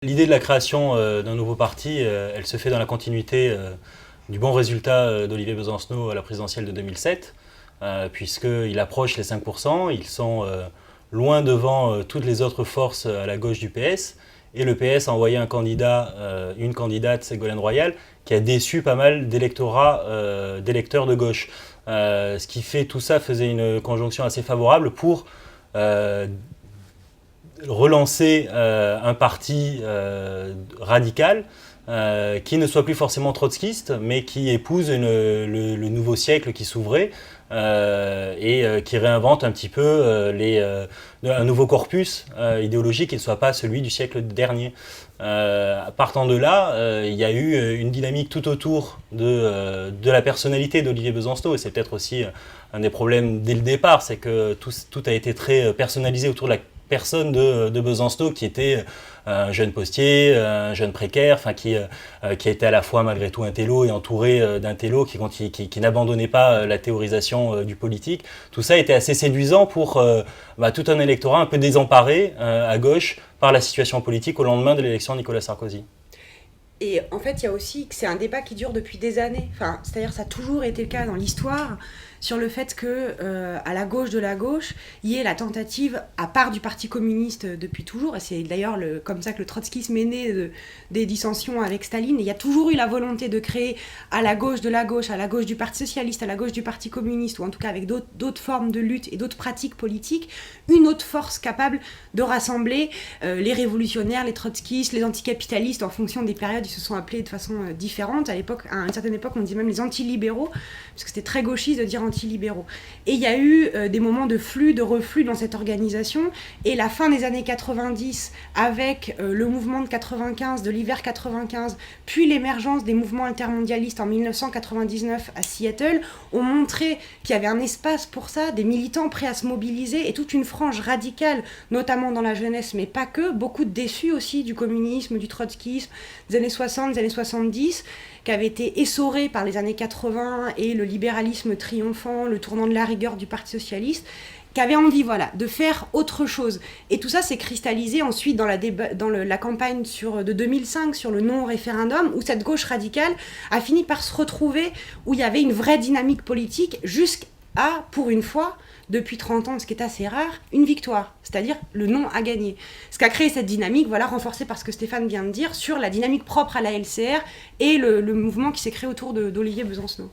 L'idée de la création d'un nouveau parti, elle se fait dans la continuité du bon résultat d'Olivier Besancenot à la présidentielle de 2007, puisqu'il approche les 5%, ils sont loin devant toutes les autres forces à la gauche du PS, et le PS a envoyé un candidat, une candidate, Ségolène Royal, qui a déçu pas mal d'électeurs de gauche. Ce qui fait tout ça faisait une conjonction assez favorable pour relancer un parti radical qui ne soit plus forcément trotskiste, mais qui épouse le nouveau siècle qui s'ouvrait et qui réinvente un petit peu un nouveau corpus idéologique qui ne soit pas celui du siècle dernier. Partant de là, il y a eu une dynamique tout autour de la personnalité d'Olivier Besancenot, et c'est peut-être aussi un des problèmes dès le départ, c'est que tout a été très personnalisé autour de la personne de Besancenot, qui était un jeune postier, un jeune précaire, enfin qui était à la fois malgré tout un télo et entouré d'un télo qui n'abandonnait pas la théorisation du politique. Tout ça était assez séduisant pour tout un électorat un peu désemparé à gauche par la situation politique au lendemain de l'élection de Nicolas Sarkozy. Et en fait, il y a aussi que c'est un débat qui dure depuis des années. Enfin, c'est-à-dire, ça a toujours été le cas dans l'histoire sur le fait que à la gauche de la gauche, il y ait la tentative, à part du Parti communiste depuis toujours, et c'est d'ailleurs comme ça que le trotskisme est né des dissensions avec Staline. Et il y a toujours eu la volonté de créer à la gauche de la gauche, à la gauche du Parti socialiste, à la gauche du Parti communiste, ou en tout cas avec d'autres formes de lutte et d'autres pratiques politiques, une autre force capable de rassembler les révolutionnaires, les trotskistes, les anticapitalistes, en fonction des périodes. Ils se sont appelés de façon différente. À une certaine époque, on disait même les antilibéraux, parce que c'était très gauchiste de dire antilibéraux. Et il y a eu des moments de flux, de reflux dans cette organisation. Et la fin des années 90, avec le mouvement de 95, de l'hiver 95, puis l'émergence des mouvements intermondialistes en 1999 à Seattle, ont montré qu'il y avait un espace pour ça, des militants prêts à se mobiliser, et toute une frange radicale, notamment dans la jeunesse, mais pas que, beaucoup de déçus aussi du communisme, du trotskisme, des années 60, des années 70, qui avait été essoré par les années 80 et le libéralisme triomphant, le tournant de la rigueur du Parti socialiste, qui avait envie de faire autre chose. Et tout ça s'est cristallisé ensuite dans la campagne de 2005 sur le non-référendum, où cette gauche radicale a fini par se retrouver, où il y avait une vraie dynamique politique jusqu'à, pour une fois, depuis 30 ans, ce qui est assez rare, une victoire, c'est-à-dire le non a gagné. Ce qui a créé cette dynamique, renforcée par ce que Stéphane vient de dire, sur la dynamique propre à la LCR et le mouvement qui s'est créé autour d'Olivier Besancenot.